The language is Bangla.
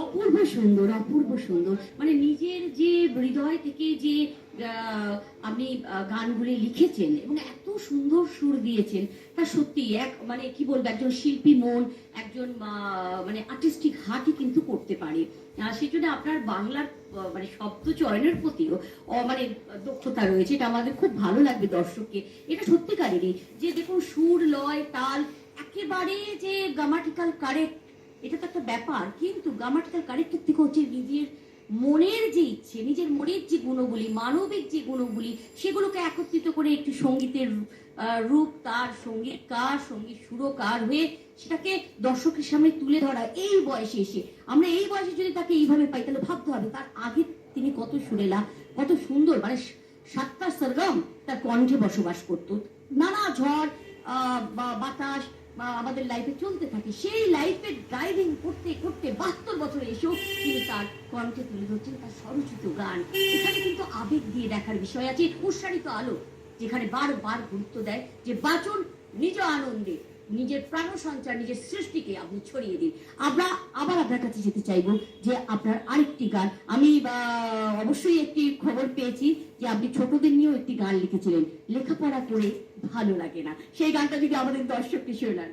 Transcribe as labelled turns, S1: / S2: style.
S1: অপূর্ব সুন্দর, অপূর্ব সুন্দর। মানে নিজের যে হৃদয় থেকে যে আপনি গানগুলি লিখেছেন এবং এত সুন্দর সুর দিয়েছেন, তা সত্যি এক মানে কি বলবো, একজন শিল্পী মন, একজন মানে আর্টিস্টিক হার্টই কিন্তু করতে পারে। সেই জন্য আপনার বাংলার মানে শব্দ চয়নের প্রতিও মানে দক্ষতা রয়েছে। এটা আমাদের খুব ভালো লাগবে দর্শককে। এটা সত্যিকারেরই যে দেখুন সুর, লয়, তাল একেবারে যে গ্রামাটিক্যাল কারেক্ট, এটা তো একটা ব্যাপার, কিন্তু গ্রামাটিক্যাল কারেক্টের থেকে হচ্ছে নিজের মনের যে ইচ্ছে, নিজের মনের যে গুণগুলি, মানবিক যে গুণগুলি, সেগুলোকে একত্রিত করে একটি সঙ্গীতের রূপ, তার সঙ্গীতকার, সঙ্গীত সুরকার হয়ে সেটাকে দর্শকের সামনে তুলে ধরা এই বয়সে এসে। আমরা এই বয়সে যদি তাকে এইভাবে পাই, তাহলে ভাবতে হবে তার আগে তিনি কত সুরেলা, কত সুন্দর, মানে সাতটা সরগম তার কণ্ঠে বসবাস করত। নানা ঝড় বাতাস আমাদের লাইফে চলতে থাকে, সেই লাইফে ড্রাইভিং করতে করতে 72 বছরে এসেও তিনি তার কণ্ঠে তুলে ধরছেন তার স্বরচিত গান। এখানে কিন্তু আবেগ দিয়ে দেখার বিষয় আছে। উৎসারিত আলো যেখানে বারবার গুরুত্ব দেয় যে বাঁচুন নিজ আনন্দে, নিজের প্রাণ সঞ্চার, নিজের সৃষ্টিকে আপনি ছড়িয়ে দিন। আমরা আবার আপনার কাছে যেতে চাইবো যে আপনার আরেকটি গান, আমি অবশ্যই একটি খবর পেয়েছি যে আপনি ছোটদের নিয়েও একটি গান লিখেছিলেন, লেখাপড়া করে ভালো লাগে না, সেই গানটা যদি আমাদের দর্শককে শোনান।